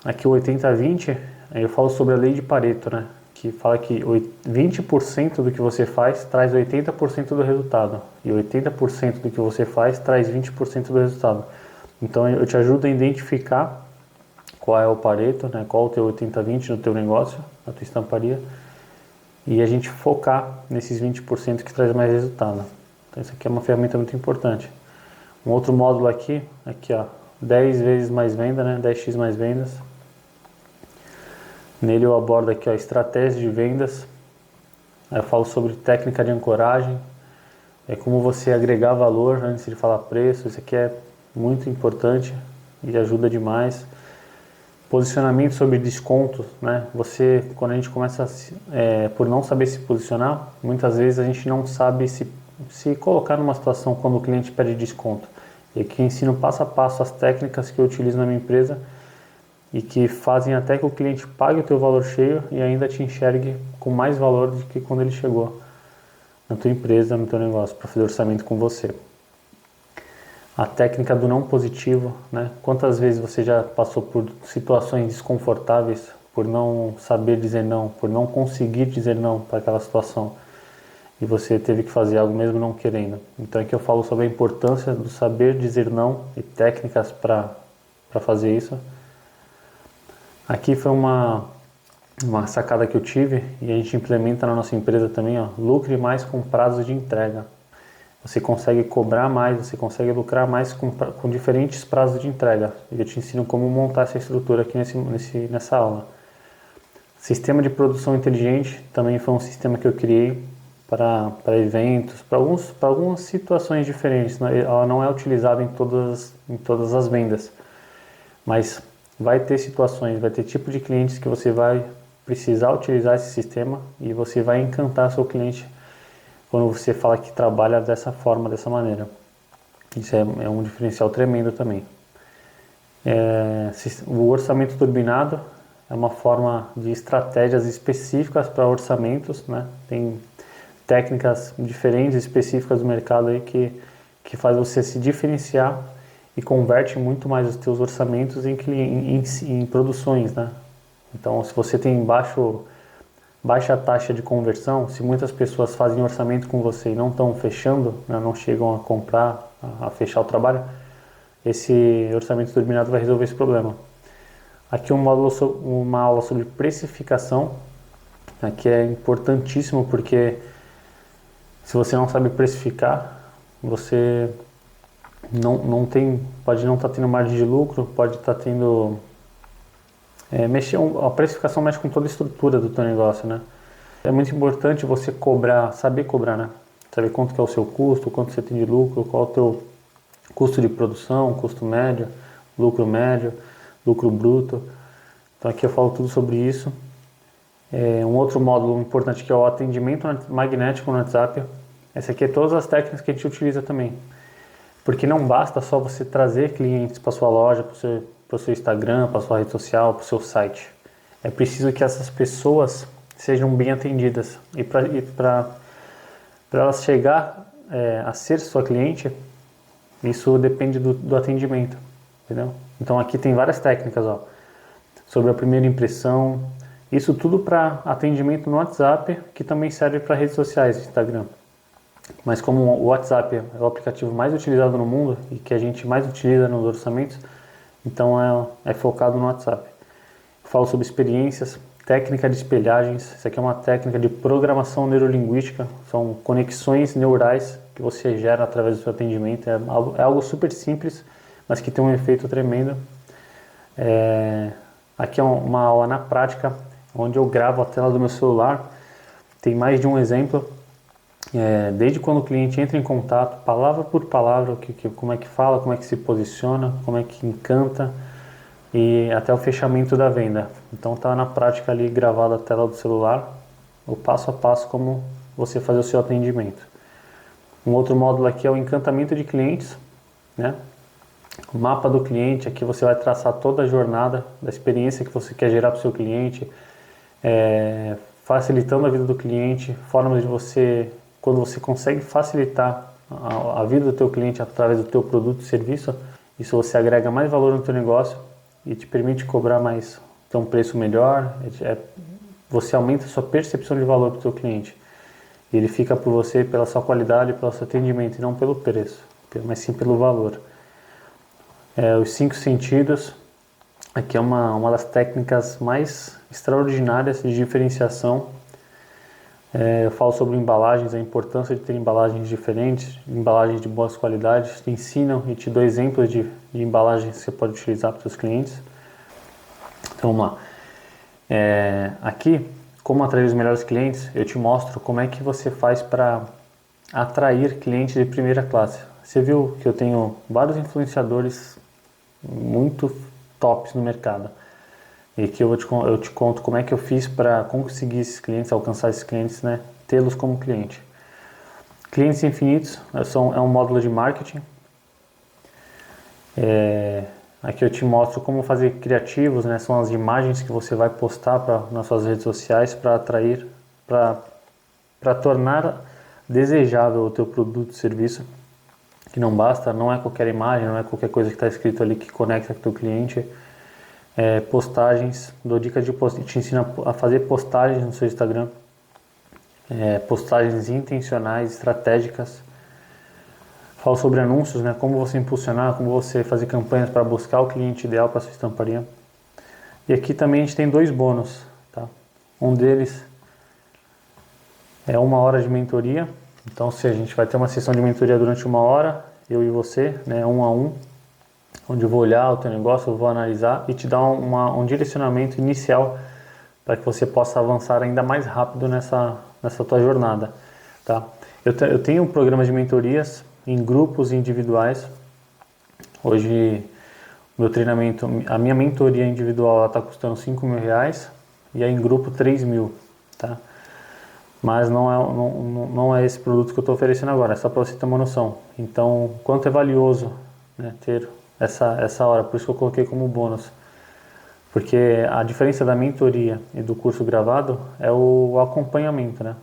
Aqui o 80-20, aí eu falo sobre a lei de Pareto, né? Que fala que 20% do que você faz traz 80% do resultado e 80% do que você faz traz 20% do resultado. Então eu te ajudo a identificar qual é o Pareto, né? Qual é o teu 80-20 no teu negócio, na tua estamparia, e a gente focar nesses 20% que traz mais resultado. Então isso aqui é uma ferramenta muito importante. Um outro módulo aqui ó, 10 vezes mais venda, né? 10x mais vendas. Nele eu abordo aqui, ó, estratégia de vendas. Aí eu falo sobre técnica de ancoragem, como você agregar valor antes de falar preço. Isso aqui é muito importante e ajuda demais. Posicionamento sobre descontos, né? Quando a gente começa por não saber se posicionar, muitas vezes a gente não sabe se colocar numa situação quando o cliente pede desconto. E aqui eu ensino passo a passo as técnicas que eu utilizo na minha empresa e que fazem até que o cliente pague o teu valor cheio e ainda te enxergue com mais valor do que quando ele chegou na tua empresa, no teu negócio, para fazer orçamento com você. A técnica do não positivo, né? Quantas vezes você já passou por situações desconfortáveis por não saber dizer não, por não conseguir dizer não para aquela situação e você teve que fazer algo mesmo não querendo. Então aqui eu falo sobre a importância do saber dizer não e técnicas para fazer isso. Aqui foi uma sacada que eu tive e a gente implementa na nossa empresa também, ó, lucre mais com prazos de entrega. Você consegue cobrar mais, você consegue lucrar mais com diferentes prazos de entrega. E eu te ensino como montar essa estrutura aqui nessa aula. Sistema de produção inteligente também foi um sistema que eu criei para eventos, para algumas situações diferentes. Ela não é utilizada em todas as vendas, mas vai ter situações, vai ter tipo de clientes que você vai precisar utilizar esse sistema e você vai encantar seu cliente quando você fala que trabalha dessa forma, dessa maneira. Isso é um diferencial tremendo também. O orçamento turbinado é uma forma de estratégias específicas para orçamentos, né? Tem técnicas diferentes, específicas do mercado aí que faz você se diferenciar e converte muito mais os teus orçamentos em produções, né? Então, se você tem baixa taxa de conversão, se muitas pessoas fazem orçamento com você e não estão fechando, né, não chegam a comprar, a fechar o trabalho, esse orçamento turbinado vai resolver esse problema. Aqui uma aula sobre precificação, aqui é importantíssimo porque se você não sabe precificar, você pode não estar tendo margem de lucro, pode estar tendo... a precificação mexe com toda a estrutura do teu negócio, né? É muito importante você saber cobrar, né? Saber quanto que é o seu custo, quanto você tem de lucro, qual é o teu custo de produção, custo médio, lucro bruto. Então aqui eu falo tudo sobre isso. Um outro módulo importante que é o atendimento magnético no WhatsApp. Essa aqui é todas as técnicas que a gente utiliza também. Porque não basta só você trazer clientes para sua loja, para o seu Instagram, para a sua rede social, para o seu site. É preciso que essas pessoas sejam bem atendidas. E para elas chegar a ser sua cliente, isso depende do atendimento, entendeu? Então aqui tem várias técnicas, ó, sobre a primeira impressão, isso tudo para atendimento no WhatsApp, que também serve para redes sociais, Instagram. Mas como o WhatsApp é o aplicativo mais utilizado no mundo e que a gente mais utiliza nos orçamentos, então é focado no WhatsApp. Eu falo sobre experiências, técnica de espelhagens, isso aqui é uma técnica de programação neurolinguística, são conexões neurais que você gera através do seu atendimento, é algo super simples, mas que tem um efeito tremendo. Aqui é uma aula na prática, onde eu gravo a tela do meu celular, tem mais de um exemplo, desde quando o cliente entra em contato, palavra por palavra, como é que fala, como é que se posiciona, como é que encanta, e até o fechamento da venda. Então está na prática ali gravada a tela do celular, o passo a passo como você fazer o seu atendimento. Um outro módulo aqui é o encantamento de clientes, né? O mapa do cliente, aqui você vai traçar toda a jornada da experiência que você quer gerar para o seu cliente, facilitando a vida do cliente, formas de você, quando você consegue facilitar a vida do teu cliente através do teu produto e serviço, isso você agrega mais valor no teu negócio e te permite cobrar mais, ter um preço melhor, você aumenta a sua percepção de valor para o teu cliente. Ele fica por você pela sua qualidade, pelo seu atendimento, e não pelo preço, mas sim pelo valor. Os 5 sentidos, aqui é uma das técnicas mais extraordinárias de diferenciação. Eu falo sobre embalagens, a importância de ter embalagens diferentes, embalagens de boas qualidades. Te ensinam e te dou exemplos de embalagens que você pode utilizar para os seus clientes. Então vamos lá. Aqui, como atrair os melhores clientes, eu te mostro como é que você faz para atrair clientes de primeira classe. Você viu que eu tenho vários influenciadores muito tops no mercado. E que eu te conto como é que eu fiz para conseguir esses clientes, alcançar esses clientes, né? Tê-los como cliente. Clientes infinitos é um módulo de marketing. Aqui eu te mostro como fazer criativos, né? São as imagens que você vai postar nas suas redes sociais para atrair, para tornar desejável o teu produto ou serviço. Que não basta, não é qualquer imagem, não é qualquer coisa que está escrito ali que conecta com o teu cliente. Postagens, dou dicas de postagem, te ensino a fazer postagens no seu Instagram, postagens intencionais, estratégicas. Falo sobre anúncios, né? Como você impulsionar, como você fazer campanhas para buscar o cliente ideal para sua estamparia. E aqui também a gente tem 2 bônus, tá? Um deles é 1 hora de mentoria. Então, se a gente vai ter uma sessão de mentoria durante 1 hora, eu e você, né, 1 a 1, onde eu vou olhar o teu negócio, eu vou analisar e te dar um direcionamento inicial para que você possa avançar ainda mais rápido nessa tua jornada, tá? Eu tenho programas de mentorias em grupos e individuais. Hoje, meu treinamento, a minha mentoria individual está custando R$5.000 e a em grupo R$3.000, tá? Mas não é esse produto que eu estou oferecendo agora, é só para você ter uma noção. Então, quanto é valioso, né, ter essa hora, por isso que eu coloquei como bônus. Porque a diferença da mentoria e do curso gravado é o acompanhamento, né?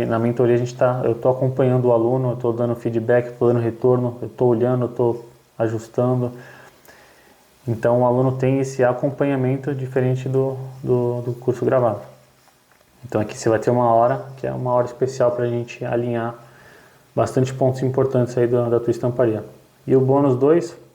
Na mentoria eu estou acompanhando o aluno, eu estou dando feedback, estou dando retorno, eu estou olhando, eu estou ajustando. Então o aluno tem esse acompanhamento diferente do curso gravado. Então aqui você vai ter uma hora, que é uma hora especial para a gente alinhar bastante pontos importantes aí da tua estamparia. E o bônus 2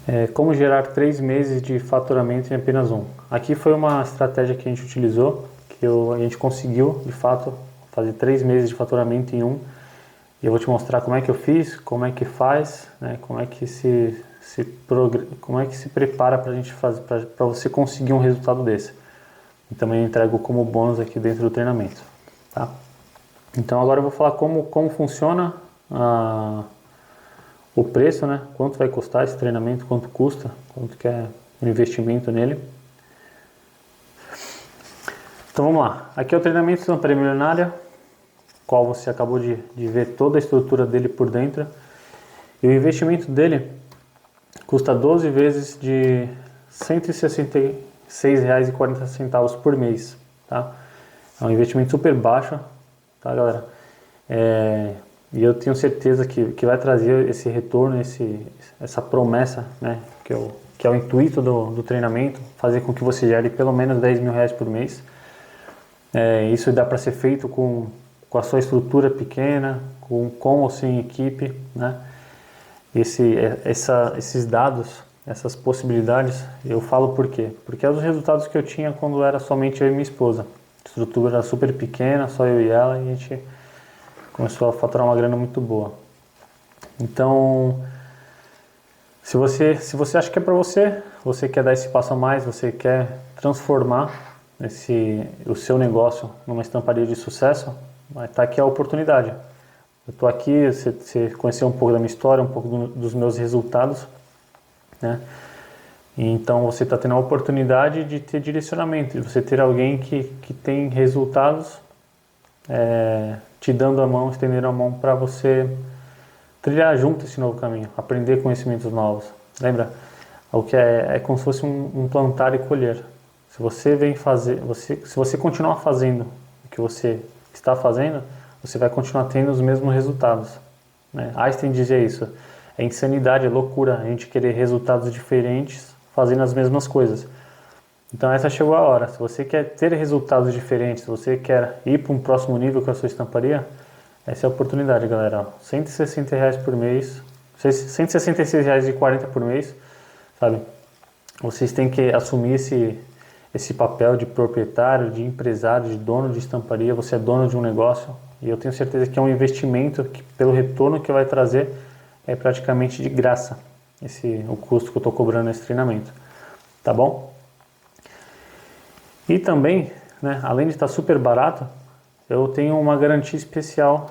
é como gerar 3 meses de faturamento em apenas um. Aqui foi uma estratégia que a gente utilizou, que a gente conseguiu de fato fazer 3 meses de faturamento em um. E eu vou te mostrar como é que eu fiz, como é que faz, né, como é que se prepara para a gente fazer, para você conseguir um resultado desse. E também entrego como bônus aqui dentro do treinamento, tá? Então agora eu vou falar como funciona o preço, né? Quanto vai custar esse treinamento, quanto custa, quanto que é o investimento nele. Então vamos lá, aqui é o treinamento Estamparia Milionária, qual você acabou de ver toda a estrutura dele por dentro. E o investimento dele custa 12 vezes de R$ 166,40 por mês, tá? É um investimento super baixo, tá, galera? E eu tenho certeza que vai trazer esse retorno, essa promessa, né? Que é o intuito do treinamento, fazer com que você gere pelo menos R$ 10.000 por mês. Isso dá para ser feito com a sua estrutura pequena, com ou sem equipe, né? Esses dados, essas possibilidades, eu falo por quê? Porque é os resultados que eu tinha quando era somente eu e minha esposa. A estrutura era super pequena, só eu e ela, e a gente começou a faturar uma grana muito boa. Então, se você acha que é para você quer dar esse passo a mais, você quer transformar o seu negócio numa estamparia de sucesso, vai estar aqui a oportunidade. Eu estou aqui, você conheceu um pouco da minha história, um pouco dos meus resultados, né? E então você está tendo a oportunidade de ter direcionamento, de você ter alguém que tem resultados te dando a mão, estendendo a mão para você trilhar junto esse novo caminho, aprender conhecimentos novos. Lembra? O que é como se fosse um plantar e colher. Se você se você continuar fazendo o que você está fazendo, você vai continuar tendo os mesmos resultados, né? Einstein dizia isso. É insanidade, é loucura a gente querer resultados diferentes fazendo as mesmas coisas. Então essa chegou a hora. Se você quer ter resultados diferentes, se você quer ir para um próximo nível com a sua estamparia, essa é a oportunidade, galera. R$ 160 por mês, R$ 166,40 por mês, sabe? Vocês têm que assumir esse papel de proprietário, de empresário, de dono de estamparia. Você é dono de um negócio e eu tenho certeza que é um investimento que, pelo retorno que vai trazer, é praticamente de graça o custo que eu estou cobrando nesse treinamento, tá bom? E também, né, além de estar super barato, eu tenho uma garantia especial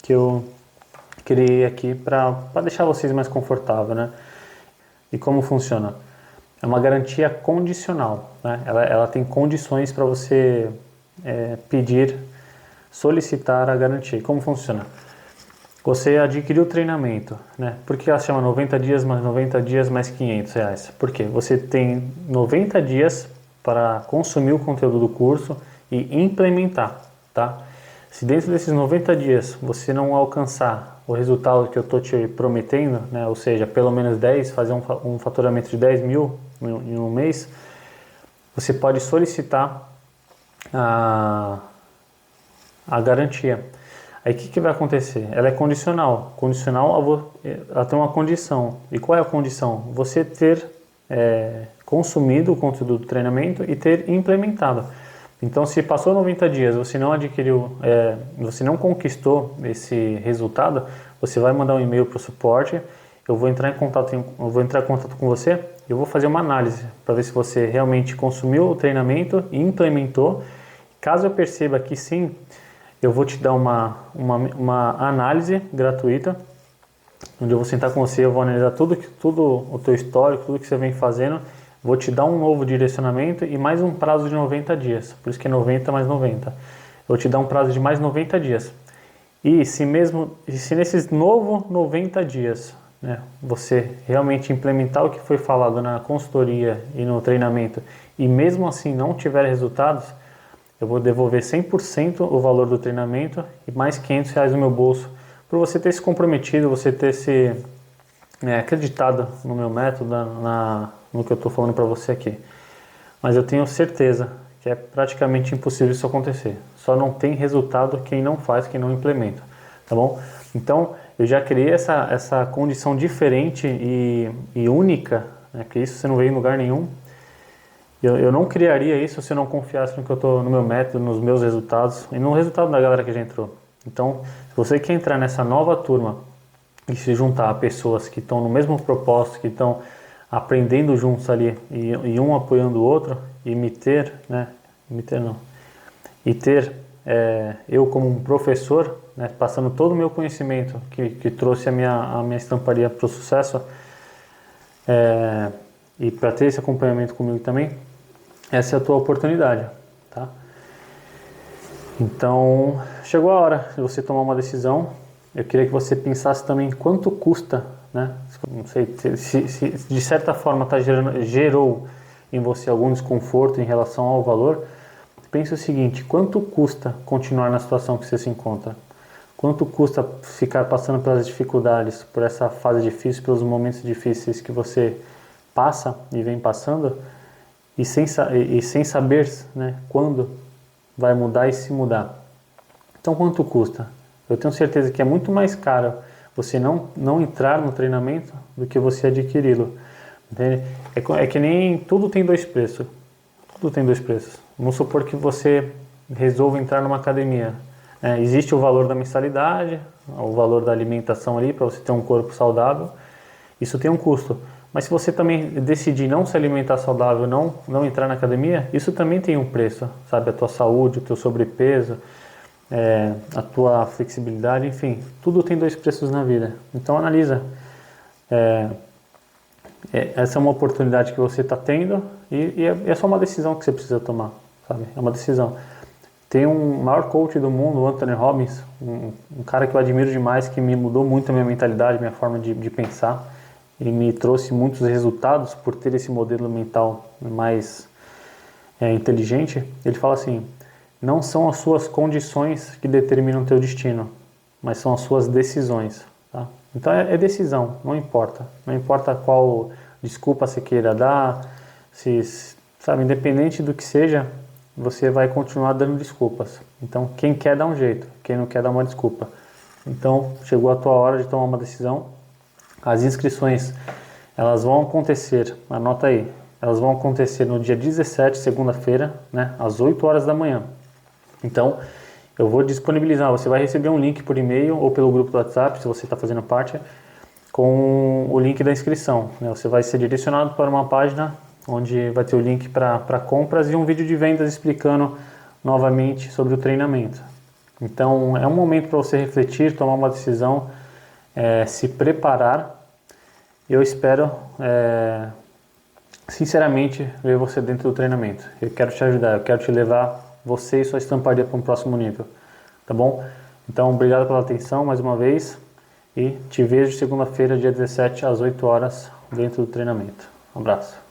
que eu criei aqui para deixar vocês mais confortáveis, né? E como funciona? É uma garantia condicional, né? Ela tem condições para você solicitar a garantia. E como funciona? Você adquiriu o treinamento, né? Por que ela se chama 90 dias mais 90 dias mais R$ 500? Porque você tem 90 dias para consumir o conteúdo do curso e implementar, tá? Se dentro desses 90 dias você não alcançar o resultado que eu estou te prometendo, né? Ou seja, pelo menos 10, fazer um faturamento de 10 mil em um mês, você pode solicitar a garantia. Aí o que vai acontecer? Ela é condicional. Ela tem uma condição. E qual é a condição? Você ter consumido o conteúdo do treinamento e ter implementado. Então, se passou 90 dias, você não adquiriu, você não conquistou esse resultado, você vai mandar um e-mail para o suporte, eu vou entrar em contato com você, eu vou fazer uma análise para ver se você realmente consumiu o treinamento e implementou. Caso eu perceba que sim, eu vou te dar uma análise gratuita, onde eu vou sentar com você, eu vou analisar tudo o teu histórico, tudo que você vem fazendo, vou te dar um novo direcionamento e mais um prazo de 90 dias. Por isso que é 90 mais 90. Eu vou te dar um prazo de mais 90 dias. E se nesses novos 90 dias, né, você realmente implementar o que foi falado na consultoria e no treinamento e mesmo assim não tiver resultados, eu vou devolver 100% o valor do treinamento e mais R$ 500 no meu bolso, por você ter se comprometido, você ter se acreditado no meu método, no que eu estou falando para você aqui. Mas eu tenho certeza que é praticamente impossível isso acontecer. Só não tem resultado quem não faz, quem não implementa, tá bom? Então, eu já criei essa condição diferente e única, né, que isso você não vê em lugar nenhum. Eu não criaria isso se eu não confiasse no que eu tô, no meu método, nos meus resultados e no resultado da galera que já entrou. Então, se você quer entrar nessa nova turma e se juntar a pessoas que estão no mesmo propósito, que estão aprendendo juntos ali e um apoiando o outro e ter eu como um professor, né, passando todo o meu conhecimento que trouxe a minha estamparia para o sucesso, e para ter esse acompanhamento comigo também, essa é a tua oportunidade, tá? Então, chegou a hora de você tomar uma decisão. Eu queria que você pensasse também quanto custa, né? Não sei se de certa forma gerou em você algum desconforto em relação ao valor. Pense o seguinte: quanto custa continuar na situação que você se encontra? Quanto custa ficar passando pelas dificuldades, por essa fase difícil, pelos momentos difíceis que você passa e vem passando, e sem saber, né, quando vai mudar e se mudar? Então, quanto custa? Eu tenho certeza que é muito mais caro você não entrar no treinamento do que você adquiri-lo. Entende? É que nem tudo tem dois preços. Tudo tem dois preços. Vamos supor que você resolva entrar numa academia. Existe o valor da mensalidade, o valor da alimentação ali para você ter um corpo saudável. Isso tem um custo. Mas se você também decidir não se alimentar saudável, não entrar na academia, isso também tem um preço, sabe? A tua saúde, o teu sobrepeso, a tua flexibilidade, enfim, tudo tem dois preços na vida. Então analisa. Essa é uma oportunidade que você está tendo e é só uma decisão que você precisa tomar, sabe? É uma decisão. Tem um maior coach do mundo, o Anthony Robbins, um cara que eu admiro demais, que me mudou muito a minha mentalidade, minha forma de pensar. Ele me trouxe muitos resultados por ter esse modelo mental mais inteligente. Ele fala assim: não são as suas condições que determinam o teu destino, mas são as suas decisões, tá? Então é decisão, não importa. Não importa qual desculpa você queira dar, sabe, independente do que seja, você vai continuar dando desculpas. Então quem quer dá um jeito, quem não quer dá uma desculpa. Então chegou a tua hora de tomar uma decisão. As inscrições, elas vão acontecer, anota aí, elas vão acontecer no dia 17, segunda-feira, né, às 8 horas da manhã. Então, eu vou disponibilizar, você vai receber um link por e-mail ou pelo grupo do WhatsApp, se você está fazendo parte, com o link da inscrição, né? Você vai ser direcionado para uma página onde vai ter o link para compras e um vídeo de vendas explicando novamente sobre o treinamento. Então, é um momento para você refletir, tomar uma decisão, se preparar. Eu espero sinceramente ver você dentro do treinamento. Eu quero te ajudar, eu quero te levar você e sua estamparia para um próximo nível, tá bom? Então, obrigado pela atenção mais uma vez e te vejo segunda-feira, dia 17 às 8 horas dentro do treinamento. Um abraço.